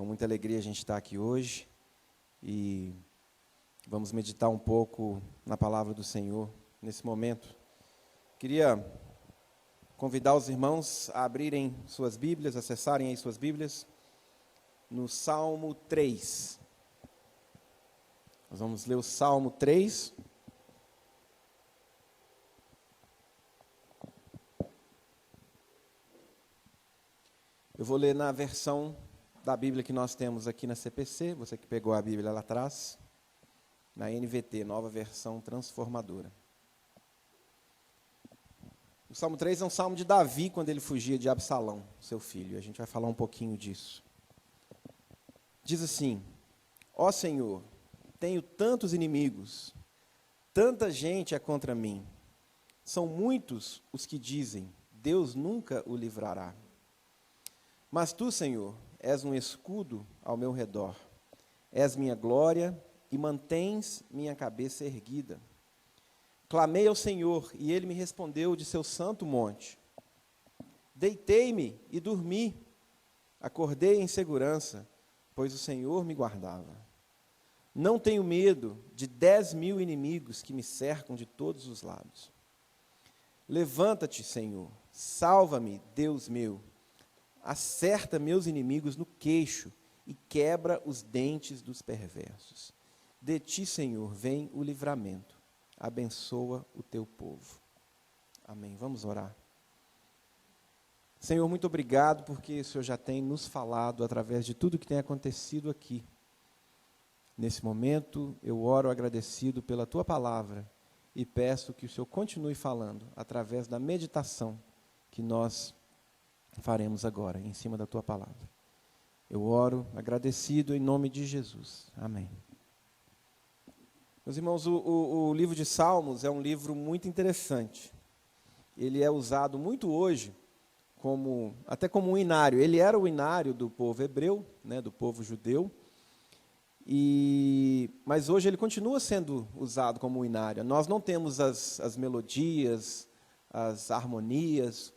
Com muita alegria a gente está aqui hoje e vamos meditar um pouco na palavra do Senhor nesse momento. Queria convidar os irmãos a abrirem suas Bíblias, acessarem aí suas Bíblias, no Salmo 3. Nós vamos ler o Salmo 3. Eu vou ler na versão da Bíblia que nós temos aqui na CPC, você que pegou a Bíblia lá atrás, na NVT, Nova Versão Transformadora. O Salmo 3 é um salmo de Davi, quando ele fugia de Absalão, seu filho. A gente vai falar um pouquinho disso. Diz assim: ó Senhor, tenho tantos inimigos, tanta gente é contra mim. São muitos os que dizem, Deus nunca o livrará. Mas tu, Senhor, és um escudo ao meu redor. És minha glória e mantens minha cabeça erguida. Clamei ao Senhor e ele me respondeu de seu santo monte. Deitei-me e dormi. Acordei em segurança, pois o Senhor me guardava. Não tenho medo de 10.000 inimigos que me cercam de todos os lados. Levanta-te, Senhor, salva-me, Deus meu. Acerta meus inimigos no queixo e quebra os dentes dos perversos. De ti, Senhor, vem o livramento. Abençoa o teu povo. Amém. Vamos orar. Senhor, muito obrigado porque o Senhor já tem nos falado através de tudo que tem acontecido aqui. Nesse momento, eu oro agradecido pela tua palavra e peço que o Senhor continue falando através da meditação que nós faremos agora, em cima da tua palavra. Eu oro agradecido em nome de Jesus. Amém. Meus irmãos, o livro de Salmos é um livro muito interessante. Ele é usado muito hoje até como um inário. Ele era o inário do povo hebreu, né, do povo judeu, mas hoje ele continua sendo usado como um inário. Nós não temos as melodias, as harmonias.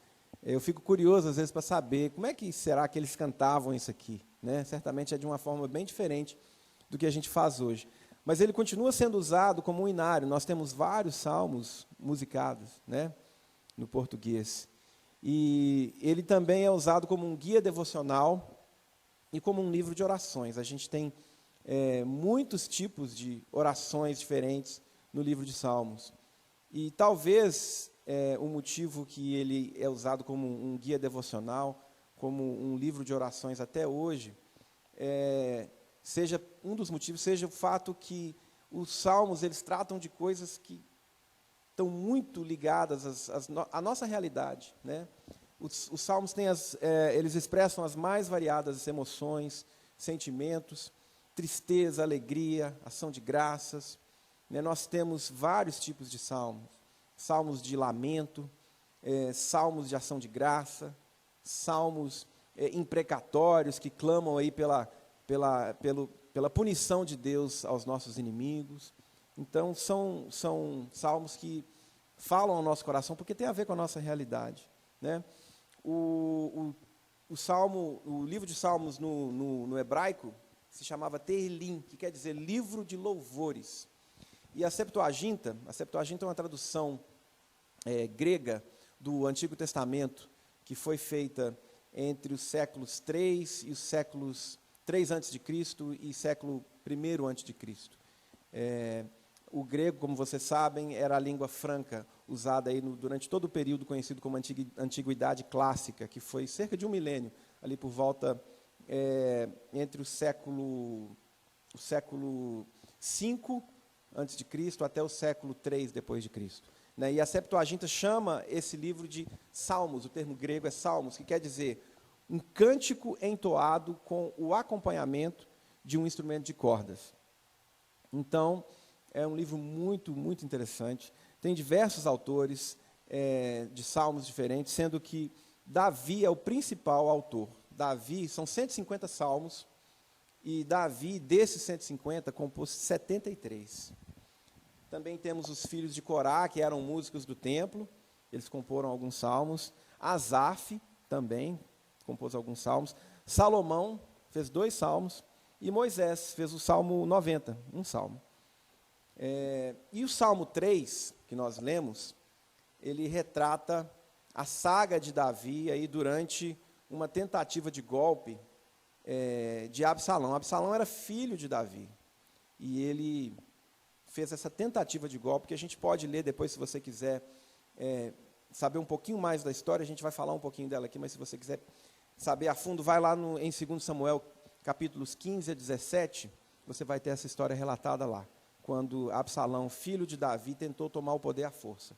Eu fico curioso, às vezes, para saber como é que será que eles cantavam isso aqui, né? Certamente é de uma forma bem diferente do que a gente faz hoje. Mas ele continua sendo usado como um inário. Nós temos vários salmos musicados, né, no português. E ele também é usado como um guia devocional e como um livro de orações. A gente tem muitos tipos de orações diferentes no livro de Salmos. E talvez o motivo que ele é usado como um guia devocional, como um livro de orações até hoje, seja um dos motivos, seja o fato que os salmos eles tratam de coisas que estão muito ligadas à nossa realidade, né? Os salmos eles expressam as mais variadas emoções, sentimentos, tristeza, alegria, ação de graças, né? Nós temos vários tipos de salmos. Salmos de lamento, salmos de ação de graça, salmos imprecatórios que clamam aí pela punição de Deus aos nossos inimigos. Então, são salmos que falam ao nosso coração, porque tem a ver com a nossa realidade, né? O livro de Salmos no hebraico se chamava Tehilim, que quer dizer livro de louvores. E a Septuaginta é uma tradução grega do Antigo Testamento, que foi feita entre os séculos 3 e os séculos 3 a.C. e século I a.C. O grego, como vocês sabem, era a língua franca usada aí durante todo o período conhecido como Antiguidade Clássica, que foi cerca de 1 milênio, ali por volta entre o século V a.C. até o século III depois de Cristo. Né? E a Septuaginta chama esse livro de Salmos, o termo grego é Salmos, que quer dizer um cântico entoado com o acompanhamento de um instrumento de cordas. Então, é um livro muito, muito interessante. Tem diversos autores de salmos diferentes, sendo que Davi é o principal autor. Davi, são 150 salmos, e Davi, desses 150, compôs 73. Também temos os filhos de Corá, que eram músicos do templo, eles comporam alguns salmos. Asaf também compôs alguns salmos. Salomão fez 2 salmos, e Moisés fez o Salmo 90, um salmo. E o Salmo 3, que nós lemos, ele retrata a saga de Davi aí durante uma tentativa de golpe de Absalão. Absalão era filho de Davi, e ele fez essa tentativa de golpe, que a gente pode ler depois, se você quiser saber um pouquinho mais da história, a gente vai falar um pouquinho dela aqui, mas se você quiser saber a fundo, vai lá em 2 Samuel, capítulos 15 a 17, você vai ter essa história relatada lá, quando Absalão, filho de Davi, tentou tomar o poder à força.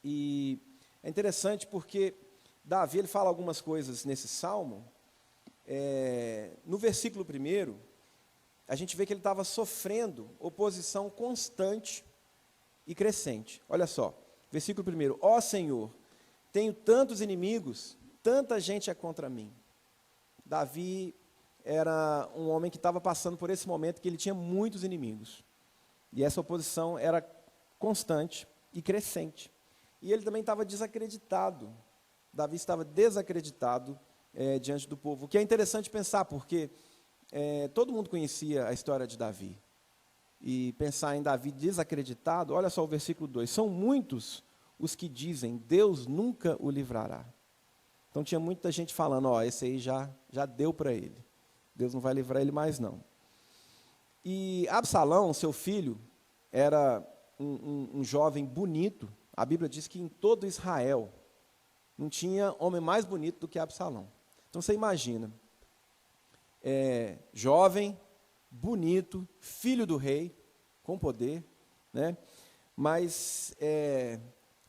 E é interessante porque Davi ele fala algumas coisas nesse salmo. No versículo 1, a gente vê que ele estava sofrendo oposição constante e crescente. Olha só, versículo 1: Ó Senhor, tenho tantos inimigos, tanta gente é contra mim. Davi era um homem que estava passando por esse momento que ele tinha muitos inimigos. E essa oposição era constante e crescente. E ele também estava desacreditado. Davi estava desacreditado diante do povo. O que é interessante pensar, porque todo mundo conhecia a história de Davi. E pensar em Davi desacreditado, olha só o versículo 2. São muitos os que dizem, Deus nunca o livrará. Então tinha muita gente falando, esse aí já deu para ele. Deus não vai livrar ele mais não. E Absalão, seu filho, era um jovem bonito. A Bíblia diz que em todo Israel não tinha homem mais bonito do que Absalão. Então você imagina, jovem, bonito, filho do rei, com poder, né? Mas,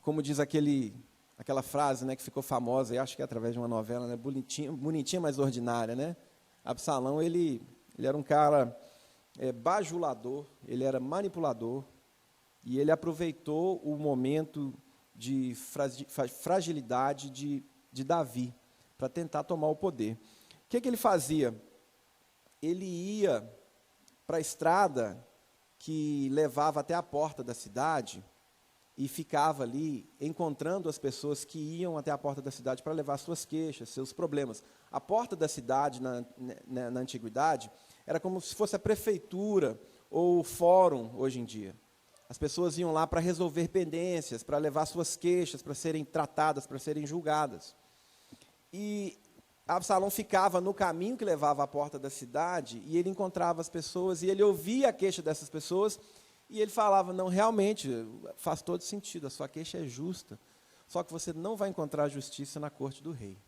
como diz aquela frase, né, que ficou famosa, eu acho que é através de uma novela, né, bonitinha, mas ordinária, né? Absalão, ele era um cara bajulador, ele era manipulador, e ele aproveitou o momento de fragilidade de Davi, para tentar tomar o poder. O que ele fazia? Ele ia para a estrada que levava até a porta da cidade, e ficava ali encontrando as pessoas que iam até a porta da cidade para levar suas queixas, seus problemas. A porta da cidade, na antiguidade, era como se fosse a prefeitura ou o fórum hoje em dia. As pessoas iam lá para resolver pendências, para levar suas queixas, para serem tratadas, para serem julgadas. E Absalão ficava no caminho que levava à porta da cidade, e ele encontrava as pessoas, e ele ouvia a queixa dessas pessoas, e ele falava, não, realmente, faz todo sentido, a sua queixa é justa, só que você não vai encontrar justiça na corte do rei.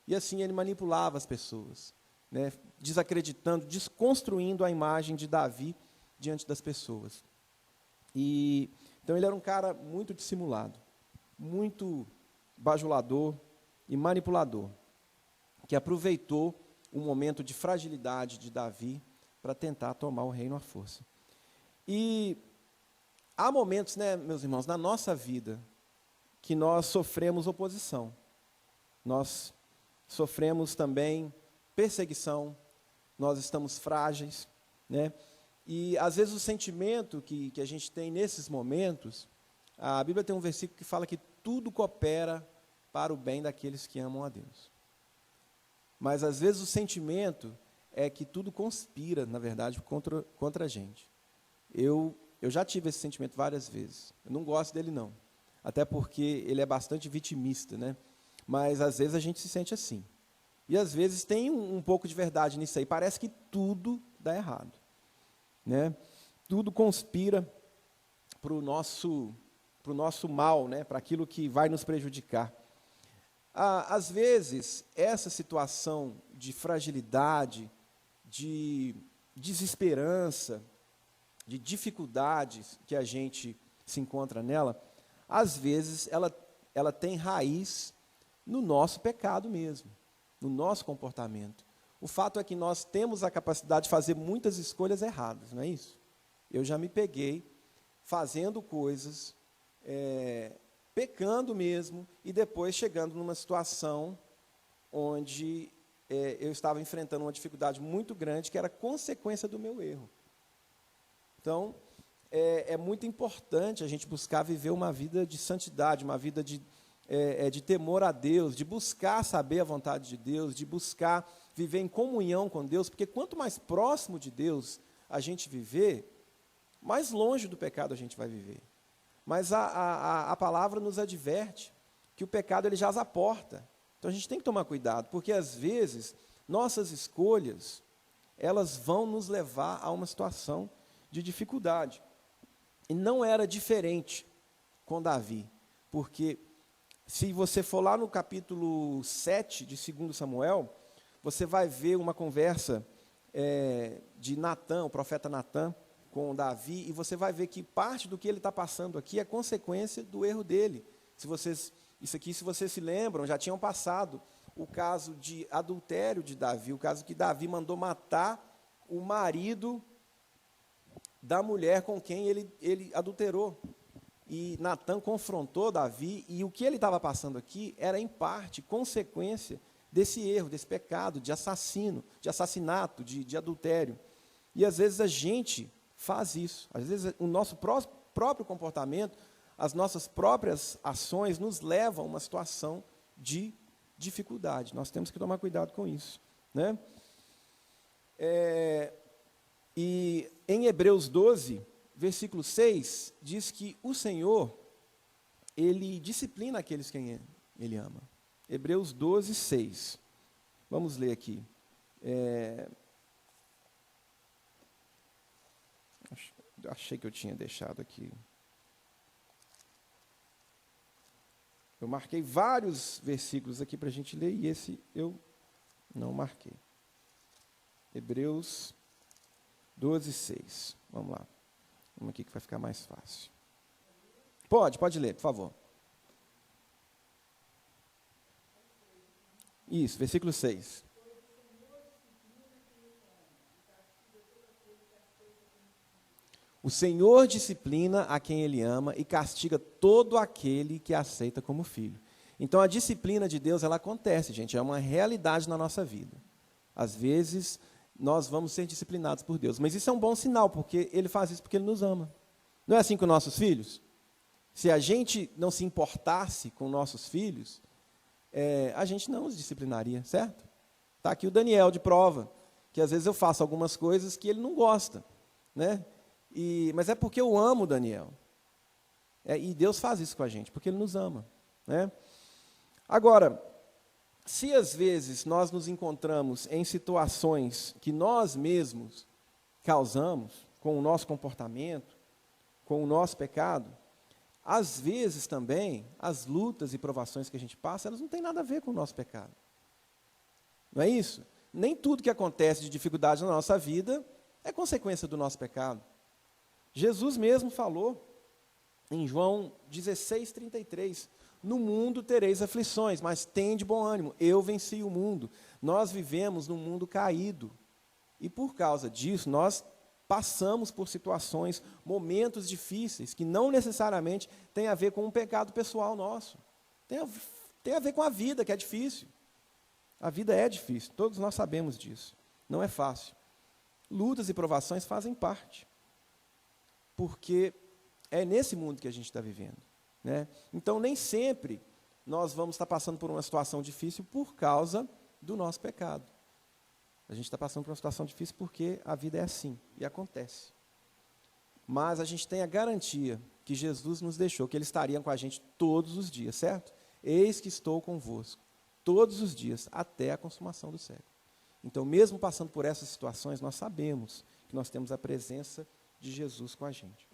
E assim ele manipulava as pessoas, né, desacreditando, desconstruindo a imagem de Davi diante das pessoas. Então ele era um cara muito dissimulado, muito bajulador e manipulador, que aproveitou o momento de fragilidade de Davi para tentar tomar o reino à força. E há momentos, né, meus irmãos, na nossa vida, que nós sofremos oposição. Nós sofremos também perseguição, nós estamos frágeis, né? E, às vezes, o sentimento que a gente tem nesses momentos, a Bíblia tem um versículo que fala que tudo coopera para o bem daqueles que amam a Deus. Mas, às vezes, o sentimento é que tudo conspira, na verdade, contra a gente. Eu já tive esse sentimento várias vezes. Eu não gosto dele, não. Até porque ele é bastante vitimista, né? Mas, às vezes, a gente se sente assim. E, às vezes, tem um pouco de verdade nisso aí. Parece que tudo dá errado, né? Tudo conspira para o nosso mal, né? Para aquilo que vai nos prejudicar. Às vezes, essa situação de fragilidade, de desesperança, de dificuldades que a gente se encontra nela, às vezes ela tem raiz no nosso pecado mesmo, no nosso comportamento. O fato é que nós temos a capacidade de fazer muitas escolhas erradas, não é isso? Eu já me peguei fazendo coisas, pecando mesmo, e depois chegando numa situação onde eu estava enfrentando uma dificuldade muito grande, que era consequência do meu erro. Então, é muito importante a gente buscar viver uma vida de santidade, uma vida de de temor a Deus, de buscar saber a vontade de Deus, de buscar viver em comunhão com Deus, porque quanto mais próximo de Deus a gente viver, mais longe do pecado a gente vai viver. Mas a palavra nos adverte que o pecado ele jaz à porta. Então a gente tem que tomar cuidado, porque às vezes nossas escolhas, elas vão nos levar a uma situação de dificuldade. E não era diferente com Davi, porque se você for lá no capítulo 7 de 2 Samuel, você vai ver uma conversa de Natã, o profeta Natã, com Davi, e você vai ver que parte do que ele está passando aqui é consequência do erro dele. Se vocês se lembram, já tinham passado o caso de adultério de Davi, o caso que Davi mandou matar o marido da mulher com quem ele adulterou. E Natã confrontou Davi, e o que ele estava passando aqui era, em parte, consequência desse erro, desse pecado, de assassinato, de adultério. E às vezes a gente faz isso. Às vezes o nosso próprio comportamento, as nossas próprias ações nos levam a uma situação de dificuldade. Nós temos que tomar cuidado com isso, né? E em Hebreus 12, versículo 6, diz que o Senhor, Ele disciplina aqueles quem Ele ama. Hebreus 12, 6. Vamos ler aqui. Achei que eu tinha deixado aqui. Eu marquei vários versículos aqui para a gente ler, e esse eu não marquei. Hebreus 12, 6. Vamos lá. Vamos aqui que vai ficar mais fácil. Pode ler, por favor. Isso, versículo 6. O Senhor disciplina a quem Ele ama e castiga todo aquele que aceita como filho. Então, a disciplina de Deus, ela acontece, gente, é uma realidade na nossa vida. Às vezes, nós vamos ser disciplinados por Deus, mas isso é um bom sinal, porque Ele faz isso porque Ele nos ama. Não é assim com nossos filhos? Se a gente não se importasse com nossos filhos, a gente não os disciplinaria, certo? Está aqui o Daniel de prova, que às vezes eu faço algumas coisas que ele não gosta, né? Mas é porque eu amo o Daniel. E Deus faz isso com a gente, porque Ele nos ama, né? Agora, se às vezes nós nos encontramos em situações que nós mesmos causamos, com o nosso comportamento, com o nosso pecado, às vezes também, as lutas e provações que a gente passa, elas não têm nada a ver com o nosso pecado. Não é isso? Nem tudo que acontece de dificuldade na nossa vida é consequência do nosso pecado. Jesus mesmo falou, em João 16, 33, no mundo tereis aflições, mas tende bom ânimo, eu venci o mundo. Nós vivemos num mundo caído, e por causa disso, nós passamos por situações, momentos difíceis, que não necessariamente têm a ver com um pecado pessoal nosso. Tem a ver com a vida, que é difícil. A vida é difícil, todos nós sabemos disso. Não é fácil. Lutas e provações fazem parte, porque é nesse mundo que a gente está vivendo, né? Então, nem sempre nós vamos estar passando por uma situação difícil por causa do nosso pecado. A gente está passando por uma situação difícil porque a vida é assim, e acontece. Mas a gente tem a garantia que Jesus nos deixou, que Ele estaria com a gente todos os dias, certo? Eis que estou convosco, todos os dias, até a consumação do século. Então, mesmo passando por essas situações, nós sabemos que nós temos a presença de Jesus com a gente.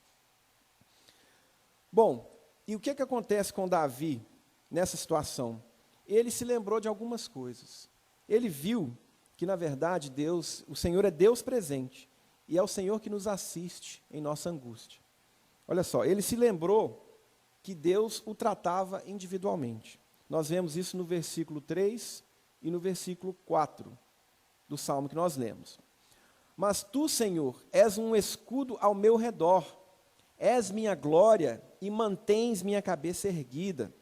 Bom, e o que acontece com Davi nessa situação? Ele se lembrou de algumas coisas. Ele viu que, na verdade, o Senhor é Deus presente, e é o Senhor que nos assiste em nossa angústia. Olha só, ele se lembrou que Deus o tratava individualmente. Nós vemos isso no versículo 3 e no versículo 4 do Salmo que nós lemos. Mas tu, Senhor, és um escudo ao meu redor, és minha glória e mantens minha cabeça erguida.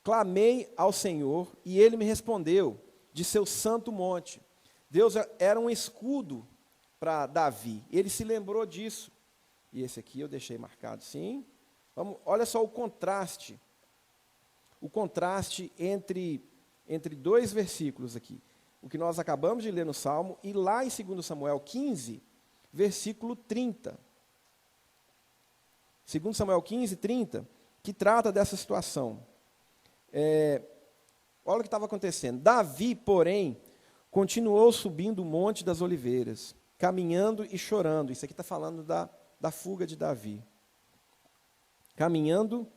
Clamei ao Senhor e Ele me respondeu de seu santo monte. Deus era um escudo para Davi, ele se lembrou disso. E esse aqui eu deixei marcado, sim. Olha só o contraste o contraste entre dois versículos aqui. O que nós acabamos de ler no Salmo, e lá em 2 Samuel 15, versículo 30. 2 Samuel 15, 30, que trata dessa situação. Olha o que estava acontecendo. Davi, porém, continuou subindo o Monte das Oliveiras, caminhando e chorando. Isso aqui está falando da fuga de Davi. Caminhando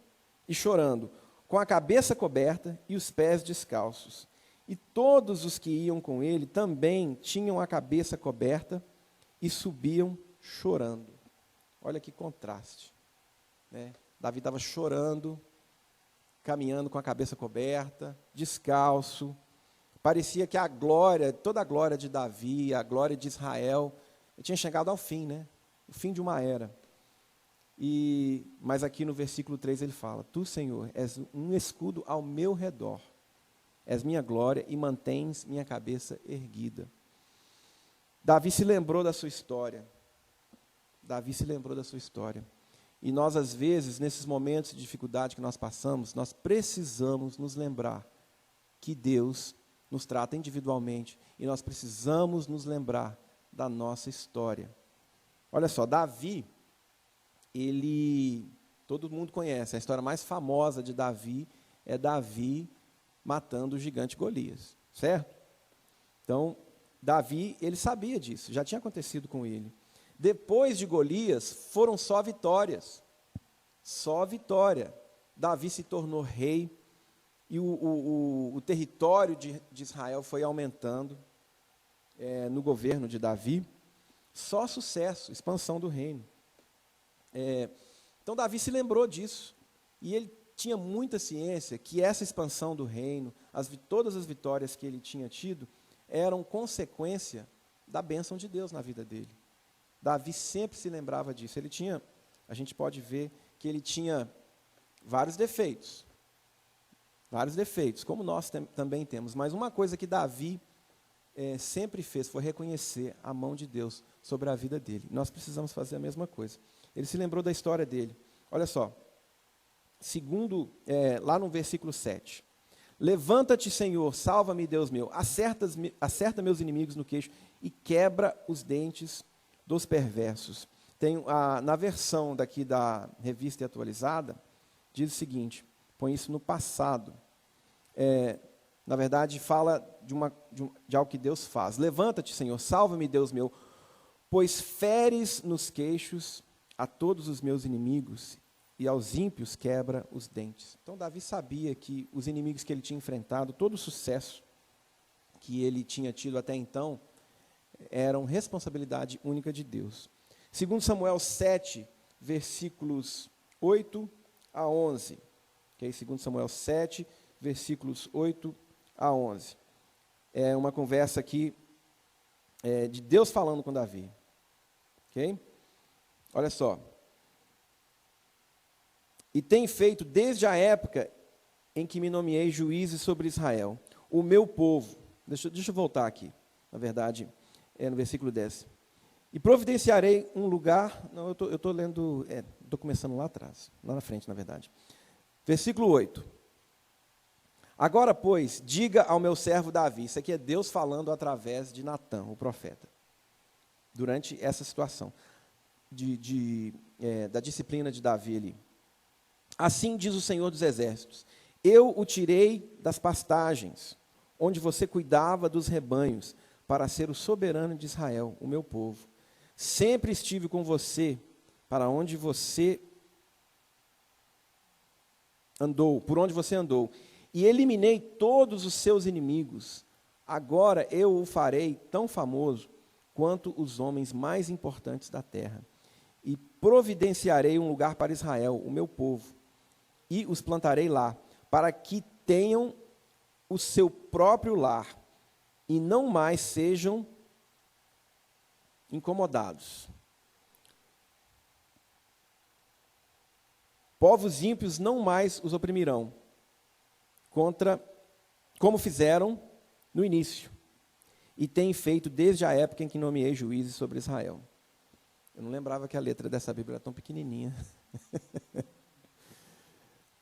e chorando, com a cabeça coberta e os pés descalços. E todos os que iam com ele também tinham a cabeça coberta e subiam chorando. Olha que contraste, né? Davi estava chorando, caminhando com a cabeça coberta, descalço. Parecia que toda a glória de Davi, a glória de Israel, tinha chegado ao fim, né? O fim de uma era. Mas aqui no versículo 3 ele fala: Tu, Senhor, és um escudo ao meu redor, és minha glória e mantens minha cabeça erguida. Davi se lembrou da sua história. Davi se lembrou da sua história. E nós, às vezes, nesses momentos de dificuldade que nós passamos, nós precisamos nos lembrar que Deus nos trata individualmente e nós precisamos nos lembrar da nossa história. Olha só, Davi, todo mundo conhece, a história mais famosa de Davi é Davi matando o gigante Golias, certo? Então, Davi, ele sabia disso, já tinha acontecido com ele. Depois de Golias, foram só vitórias. Só vitória. Davi se tornou rei, e o território de Israel foi aumentando no governo de Davi. Só sucesso, expansão do reino. Então, Davi se lembrou disso. E ele tinha muita ciência que essa expansão do reino, todas as vitórias que ele tinha tido, eram consequência da bênção de Deus na vida dele. Davi sempre se lembrava disso. A gente pode ver que ele tinha vários defeitos, como nós também temos. Mas uma coisa que Davi sempre fez foi reconhecer a mão de Deus sobre a vida dele. Nós precisamos fazer a mesma coisa. Ele se lembrou da história dele. Olha só, lá no versículo 7. Levanta-te, Senhor, salva-me, Deus meu, acerta meus inimigos no queixo e quebra os dentes dos perversos. Na versão daqui da Revista e Atualizada, diz o seguinte, põe isso no passado. Na verdade, fala de algo que Deus faz. Levanta-te, Senhor, salva-me, Deus meu, pois feres nos queixos a todos os meus inimigos e aos ímpios quebra os dentes. Então, Davi sabia que os inimigos que ele tinha enfrentado, todo o sucesso que ele tinha tido até então, eram responsabilidade única de Deus. 2 Samuel 7, versículos 8 a 11. Okay? 2 Samuel 7, versículos 8 a 11. É uma conversa aqui de Deus falando com Davi. Okay? Olha só. E tem feito desde a época em que me nomeei juízes sobre Israel, o meu povo. Deixa eu voltar aqui, na verdade, no versículo 10. E providenciarei um lugar. Não, eu estou lendo. Estou começando lá atrás, lá na frente, na verdade. Versículo 8. Agora, pois, diga ao meu servo Davi. Isso aqui é Deus falando através de Natã, o profeta, durante essa situação da disciplina de Davi ali. Assim diz o Senhor dos Exércitos: eu o tirei das pastagens, onde você cuidava dos rebanhos, para ser o soberano de Israel, o meu povo. Sempre estive com você, para onde você andou, por onde você andou, e eliminei todos os seus inimigos. Agora eu o farei tão famoso quanto os homens mais importantes da terra. E providenciarei um lugar para Israel, o meu povo, e os plantarei lá, para que tenham o seu próprio lar, e não mais sejam incomodados. Povos ímpios não mais os oprimirão, como fizeram no início, e têm feito desde a época em que nomeei juízes sobre Israel. Eu não lembrava que a letra dessa Bíblia era tão pequenininha.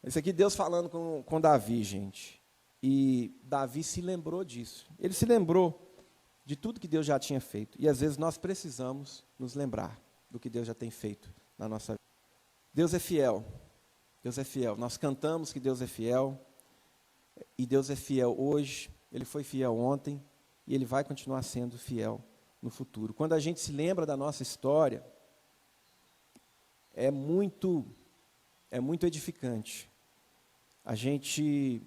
Isso aqui Deus falando com Davi, gente. E Davi se lembrou disso. Ele se lembrou de tudo que Deus já tinha feito. E às vezes nós precisamos nos lembrar do que Deus já tem feito na nossa vida. Deus é fiel. Deus é fiel. Nós cantamos que Deus é fiel. E Deus é fiel hoje. Ele foi fiel ontem. E Ele vai continuar sendo fiel no futuro. Quando a gente se lembra da nossa história, é muito edificante. A gente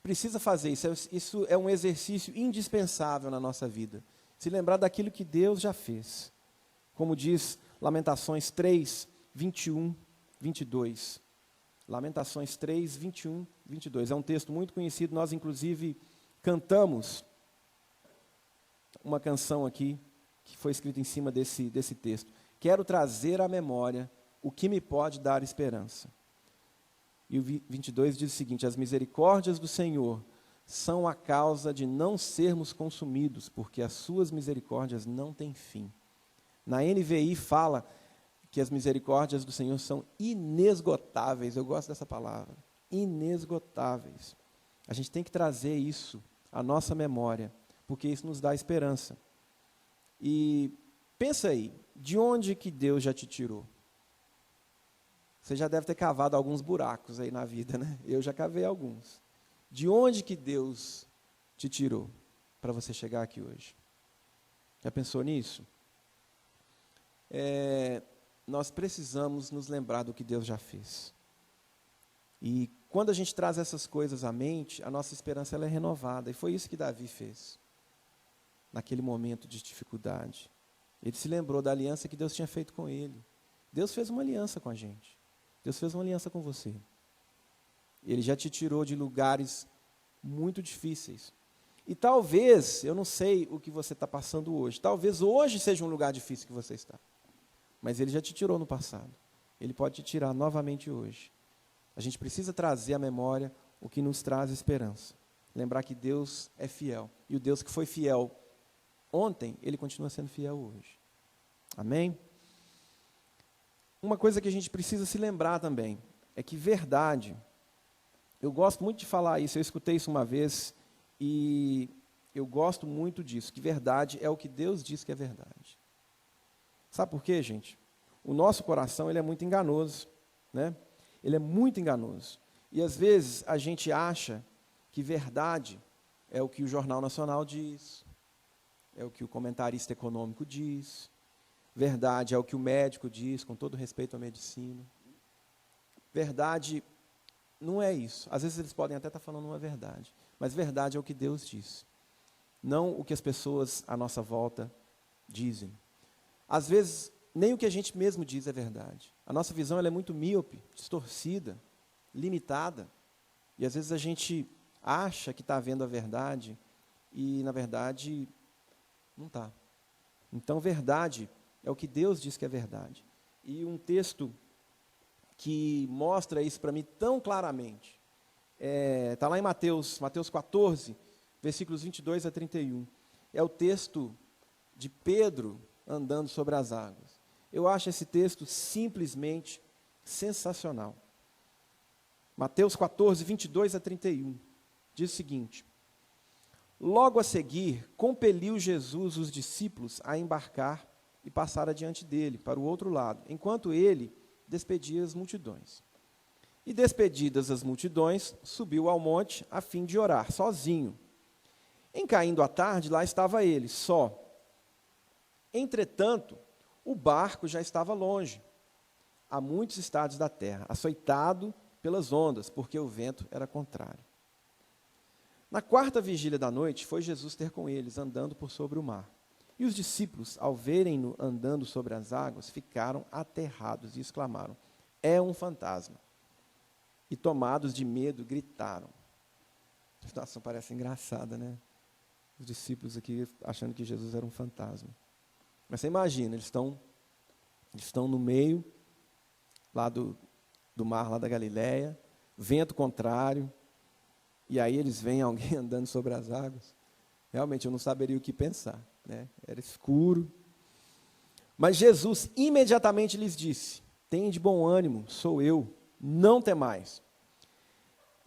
precisa fazer isso. Isso é um exercício indispensável na nossa vida. Se lembrar daquilo que Deus já fez. Como diz Lamentações 3, 21, 22. Lamentações 3, 21, 22. É um texto muito conhecido. Nós, inclusive, cantamos uma canção aqui, que foi escrita em cima desse texto. Quero trazer à memória o que me pode dar esperança. E o 22 diz o seguinte: as misericórdias do Senhor são a causa de não sermos consumidos, porque as suas misericórdias não têm fim. Na NVI fala que as misericórdias do Senhor são inesgotáveis. Eu gosto dessa palavra, inesgotáveis. A gente tem que trazer isso à nossa memória, porque isso nos dá esperança. E pensa aí, de onde que Deus já te tirou? Você já deve ter cavado alguns buracos aí na vida, né? Eu já cavei alguns. De onde que Deus te tirou para você chegar aqui hoje? Já pensou nisso? Nós precisamos nos lembrar do que Deus já fez. E quando a gente traz essas coisas à mente, a nossa esperança ela é renovada. E foi isso que Davi fez, naquele momento de dificuldade. Ele se lembrou da aliança que Deus tinha feito com ele. Deus fez uma aliança com a gente. Deus fez uma aliança com você. Ele já te tirou de lugares muito difíceis. E talvez, eu não sei o que você está passando hoje, talvez hoje seja um lugar difícil que você está. Mas Ele já te tirou no passado. Ele pode te tirar novamente hoje. A gente precisa trazer à memória o que nos traz esperança. Lembrar que Deus é fiel. E o Deus que foi fiel ontem, Ele continua sendo fiel hoje. Amém? Uma coisa que a gente precisa se lembrar também é que verdade, eu gosto muito de falar isso, eu escutei isso uma vez e eu gosto muito disso, que verdade é o que Deus diz que é verdade. Sabe por quê, gente? O nosso coração ele é muito enganoso, né? Ele é muito enganoso. E às vezes a gente acha que verdade é o que o Jornal Nacional diz, é o que o comentarista econômico diz, verdade é o que o médico diz, com todo respeito à medicina. Verdade não é isso. Às vezes eles podem até estar falando uma verdade, mas verdade é o que Deus diz, não o que as pessoas à nossa volta dizem. Às vezes, nem o que a gente mesmo diz é verdade. A nossa visão ela é muito míope, distorcida, limitada, e às vezes a gente acha que está vendo a verdade, e na verdade não está. Então, verdade é o que Deus diz que é verdade. E um texto que mostra isso para mim tão claramente, está lá em Mateus 14, versículos 22 a 31. É o texto de Pedro andando sobre as águas. Eu acho esse texto simplesmente sensacional. Mateus 14, 22 a 31, diz o seguinte: logo a seguir, compeliu Jesus os discípulos a embarcar e passar adiante dele, para o outro lado, enquanto ele despedia as multidões. E despedidas as multidões, subiu ao monte a fim de orar, sozinho. Em caindo a tarde, lá estava ele, só. Entretanto, o barco já estava longe, a muitos estados da terra, açoitado pelas ondas, porque o vento era contrário. Na quarta vigília da noite, foi Jesus ter com eles, andando por sobre o mar. E os discípulos, ao verem-no andando sobre as águas, ficaram aterrados e exclamaram: é um fantasma. E tomados de medo, gritaram. A situação parece engraçada, né? Os discípulos aqui achando que Jesus era um fantasma. Mas você imagina, eles estão no meio lá do mar, lá da Galileia, vento contrário, e aí eles veem alguém andando sobre as águas. Realmente eu não saberia o que pensar, né? Era escuro. Mas Jesus imediatamente lhes disse: tende bom ânimo, sou eu, não temais.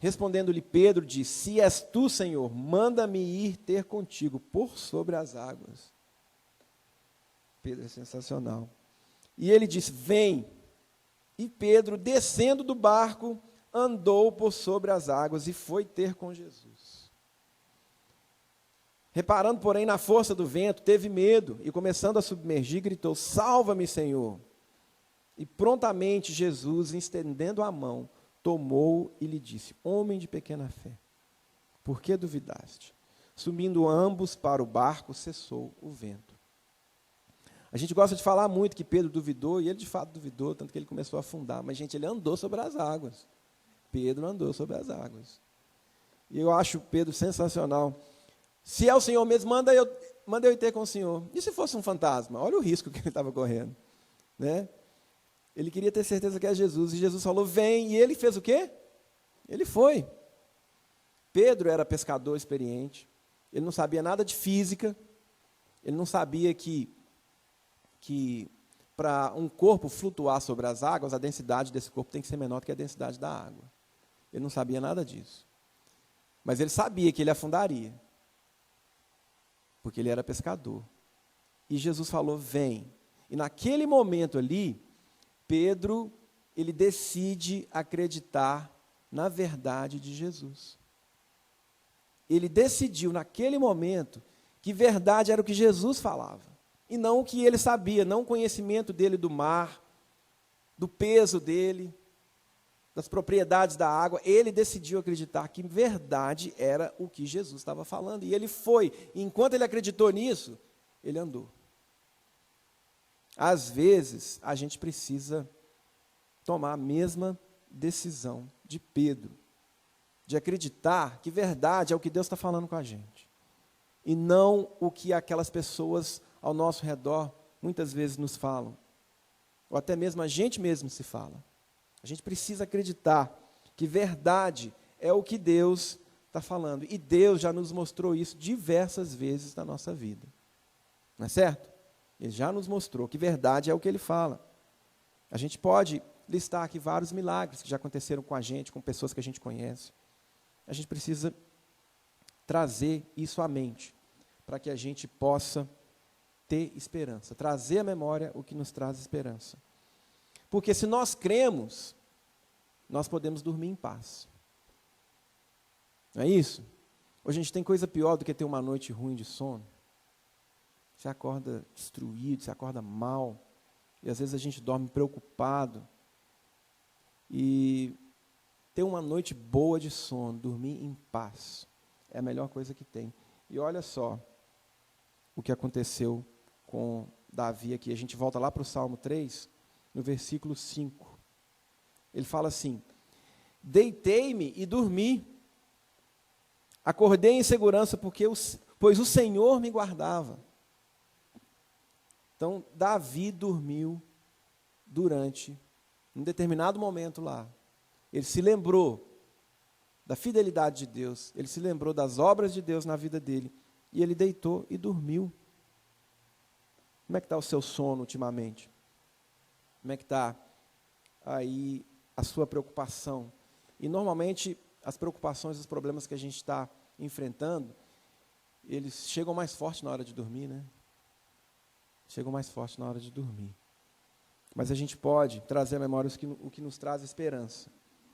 Respondendo-lhe Pedro, disse: se és tu, Senhor, manda-me ir ter contigo por sobre as águas. Pedro é sensacional. E ele disse: vem. E Pedro, descendo do barco, andou por sobre as águas e foi ter com Jesus. Reparando, porém, na força do vento, teve medo e, começando a submergir, gritou: salva-me, Senhor. E prontamente Jesus, estendendo a mão, tomou e lhe disse: homem de pequena fé, por que duvidaste? Subindo ambos para o barco, cessou o vento. A gente gosta de falar muito que Pedro duvidou, e ele de fato duvidou, tanto que ele começou a afundar. Mas, gente, ele andou sobre as águas. Pedro andou sobre as águas. E eu acho Pedro sensacional. Se é o Senhor mesmo, manda eu ir ter com o Senhor. E se fosse um fantasma? Olha o risco que ele estava correndo. Né? Ele queria ter certeza que é Jesus. E Jesus falou: vem. E ele fez o quê? Ele foi. Pedro era pescador experiente. Ele não sabia nada de física. Ele não sabia que para um corpo flutuar sobre as águas, a densidade desse corpo tem que ser menor do que a densidade da água. Ele não sabia nada disso. Mas ele sabia que ele afundaria. Porque ele era pescador. E Jesus falou: vem. E naquele momento ali, Pedro, ele decide acreditar na verdade de Jesus. Ele decidiu naquele momento que verdade era o que Jesus falava. E não o que ele sabia, não o conhecimento dele do mar, do peso dele, das propriedades da água. Ele decidiu acreditar que verdade era o que Jesus estava falando. E ele foi. E enquanto ele acreditou nisso, ele andou. Às vezes, a gente precisa tomar a mesma decisão de Pedro, de acreditar que verdade é o que Deus está falando com a gente, e não o que aquelas pessoas ao nosso redor muitas vezes nos falam, ou até mesmo a gente mesmo se fala. A gente precisa acreditar que verdade é o que Deus está falando, e Deus já nos mostrou isso diversas vezes na nossa vida, não é certo? Ele já nos mostrou que verdade é o que Ele fala. A gente pode listar aqui vários milagres que já aconteceram com a gente, com pessoas que a gente conhece. A gente precisa trazer isso à mente, para que a gente possa ter esperança, trazer à memória o que nos traz esperança. Porque se nós cremos, nós podemos dormir em paz. Não é isso? Hoje a gente tem coisa pior do que ter uma noite ruim de sono. Você acorda destruído, você acorda mal, e às vezes a gente dorme preocupado. E ter uma noite boa de sono, dormir em paz, é a melhor coisa que tem. E olha só o que aconteceu com Davi aqui. A gente volta lá para o Salmo 3, no versículo 5. Ele fala assim: deitei-me e dormi, acordei em segurança, pois o Senhor me guardava. Então, Davi dormiu durante um determinado momento lá. Ele se lembrou da fidelidade de Deus, ele se lembrou das obras de Deus na vida dele, e ele deitou e dormiu. Como é que está o seu sono ultimamente? Como é que está aí a sua preocupação? E normalmente as preocupações, os problemas que a gente está enfrentando, eles chegam mais forte na hora de dormir, né? Chegam mais forte na hora de dormir. Mas a gente pode trazer à memória o que nos traz esperança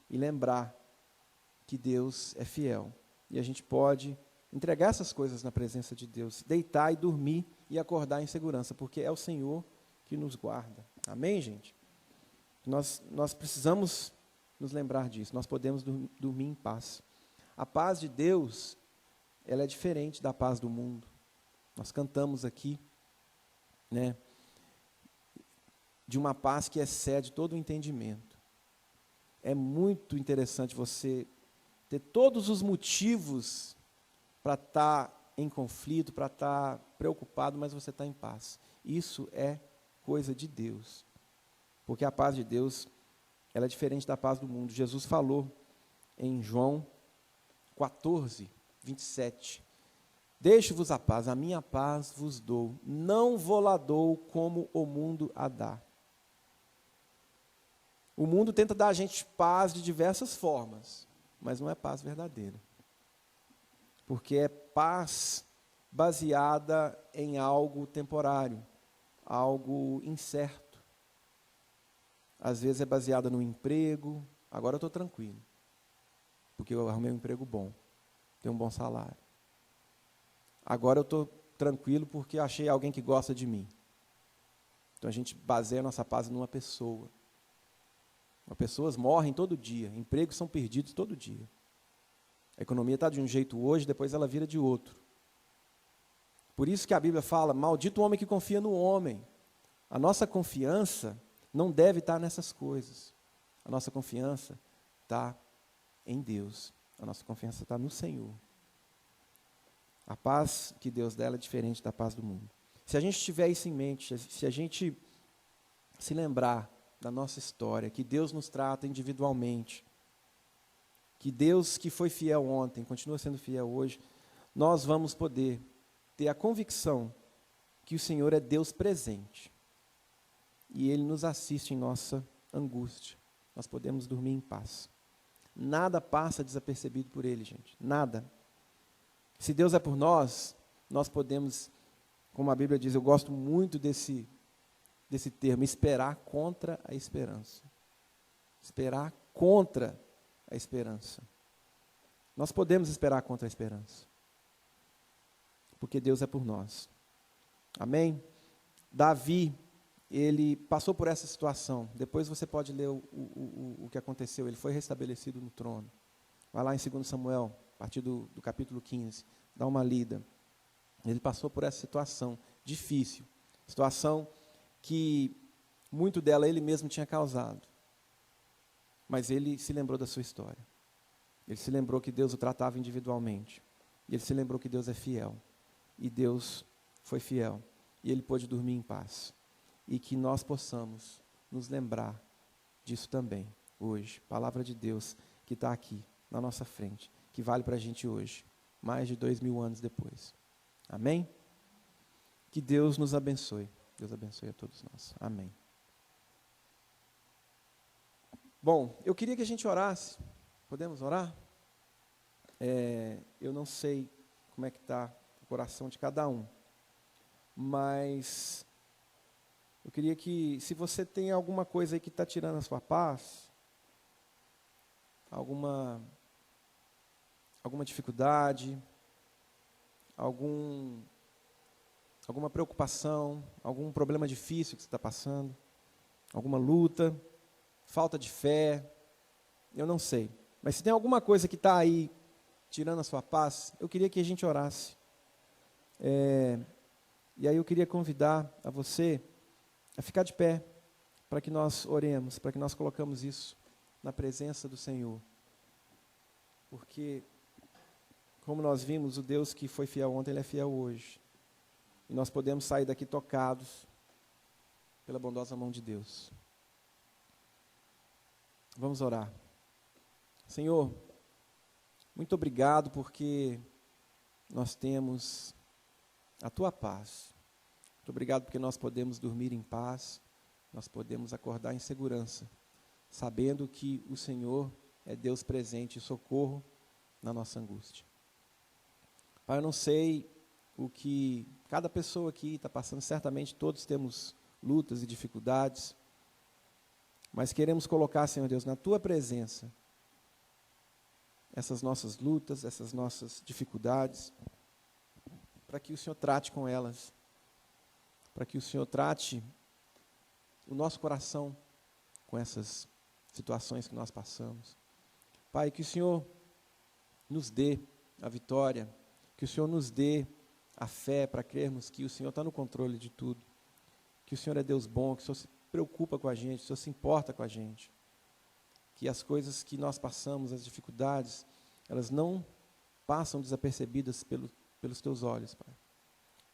e lembrar que Deus é fiel. E a gente pode entregar essas coisas na presença de Deus, deitar e dormir e acordar em segurança, porque é o Senhor que nos guarda. Amém, gente? Nós precisamos nos lembrar disso, nós podemos dormir em paz. A paz de Deus, ela é diferente da paz do mundo. Nós cantamos aqui, né, de uma paz que excede todo o entendimento. É muito interessante você ter todos os motivos para estar em conflito, para estar preocupado, mas você está em paz. Isso é coisa de Deus. Porque a paz de Deus, ela é diferente da paz do mundo. Jesus falou em João 14, 27. Deixo-vos a paz, a minha paz vos dou. Não vou lá dou como o mundo a dá. O mundo tenta dar a gente paz de diversas formas. mas não é paz verdadeira. Porque é paz baseada em algo temporário, algo incerto. Às vezes é baseada no emprego. Agora eu estou tranquilo, porque eu arrumei um emprego bom, tenho um bom salário. Agora eu estou tranquilo porque achei alguém que gosta de mim. Então a gente baseia a nossa paz numa pessoa. Pessoas morrem todo dia, empregos são perdidos todo dia. A economia está de um jeito hoje, depois ela vira de outro. Por isso que a Bíblia fala, maldito o homem que confia no homem. A nossa confiança não deve estar nessas coisas. A nossa confiança está em Deus. A nossa confiança está no Senhor. A paz que Deus dá é diferente da paz do mundo. Se a gente tiver isso em mente, se a gente se lembrar da nossa história, que Deus nos trata individualmente, que Deus que foi fiel ontem, continua sendo fiel hoje, nós vamos poder ter a convicção que o Senhor é Deus presente. E Ele nos assiste em nossa angústia. Nós podemos dormir em paz. Nada passa desapercebido por Ele, gente. Nada. Se Deus é por nós, nós podemos, como a Bíblia diz, eu gosto muito desse termo, esperar contra a esperança. Esperar contra a esperança. Nós podemos esperar contra a esperança. Porque Deus é por nós. Amém? Davi, ele passou por essa situação. Depois você pode ler o que aconteceu. Ele foi restabelecido no trono. Vai lá em 2 Samuel, a partir do capítulo 15. Dá uma lida. Ele passou por essa situação difícil. Situação que muito dela ele mesmo tinha causado. Mas ele se lembrou da sua história. Ele se lembrou que Deus o tratava individualmente. E ele se lembrou que Deus é fiel. E Deus foi fiel. E ele pôde dormir em paz. E que nós possamos nos lembrar disso também, hoje. Palavra de Deus que está aqui, na nossa frente, que vale para a gente hoje, mais de 2000 anos depois. Amém? Que Deus nos abençoe. Deus abençoe a todos nós. Amém. Bom, eu queria que a gente orasse. Podemos orar? Eu não sei como é que está o coração de cada um, mas eu queria que, se você tem alguma coisa aí que está tirando a sua paz, alguma dificuldade, alguma preocupação, algum problema difícil que você está passando, alguma luta, falta de fé, eu não sei. Mas se tem alguma coisa que está aí tirando a sua paz, eu queria que a gente orasse. E aí eu queria convidar a você a ficar de pé, para que nós oremos, para que nós colocamos isso na presença do Senhor. Porque, como nós vimos, o Deus que foi fiel ontem, Ele é fiel hoje. E nós podemos sair daqui tocados pela bondosa mão de Deus. Vamos orar. Senhor, muito obrigado porque nós temos a Tua paz. Muito obrigado porque nós podemos dormir em paz, nós podemos acordar em segurança, sabendo que o Senhor é Deus presente e socorro na nossa angústia. Pai, eu não sei o que cada pessoa aqui está passando, certamente todos temos lutas e dificuldades, mas queremos colocar, Senhor Deus, na Tua presença, essas nossas lutas, essas nossas dificuldades, para que o Senhor trate com elas, para que o Senhor trate o nosso coração com essas situações que nós passamos. Pai, que o Senhor nos dê a vitória, que o Senhor nos dê a fé para crermos que o Senhor está no controle de tudo, que o Senhor é Deus bom, que o Senhor se preocupa com a gente, o Senhor se importa com a gente, que as coisas que nós passamos, as dificuldades, elas não passam desapercebidas pelos Teus olhos, Pai.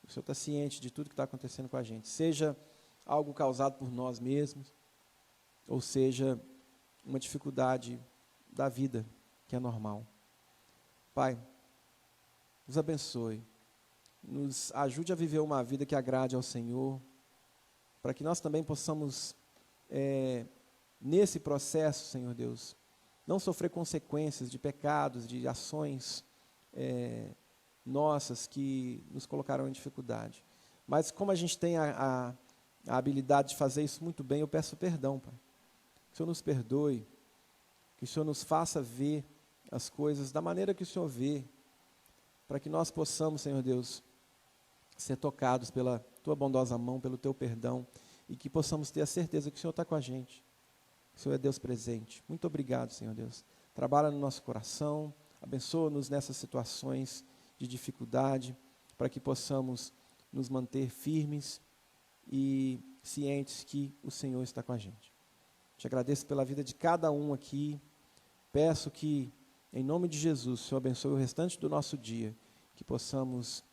O Senhor está ciente de tudo que está acontecendo com a gente, seja algo causado por nós mesmos, ou seja, uma dificuldade da vida, que é normal. Pai, nos abençoe, nos ajude a viver uma vida que agrade ao Senhor, para que nós também possamos, nesse processo, Senhor Deus, não sofrer consequências de pecados, de ações nossas que nos colocaram em dificuldade. Mas como a gente tem a habilidade de fazer isso muito bem, eu peço perdão, Pai. Que o Senhor nos perdoe, que o Senhor nos faça ver as coisas da maneira que o Senhor vê, para que nós possamos, Senhor Deus, ser tocados pela Tua bondosa mão, pelo Teu perdão, e que possamos ter a certeza que o Senhor está com a gente, que o Senhor é Deus presente. Muito obrigado, Senhor Deus. Trabalha no nosso coração, abençoa-nos nessas situações de dificuldade, para que possamos nos manter firmes e cientes que o Senhor está com a gente. Te agradeço pela vida de cada um aqui, peço que, em nome de Jesus, o Senhor abençoe o restante do nosso dia, que possamos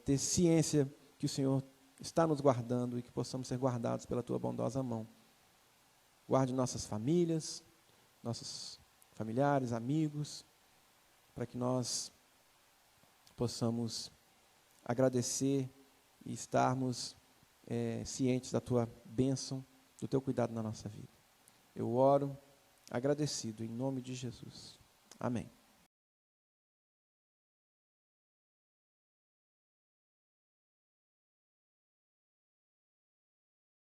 ter ciência que o Senhor está nos guardando e que possamos ser guardados pela Tua bondosa mão. Guarde nossas famílias, nossos familiares, amigos, para que nós possamos agradecer e estarmos cientes da Tua bênção, do Teu cuidado na nossa vida. Eu oro agradecido em nome de Jesus. Amém.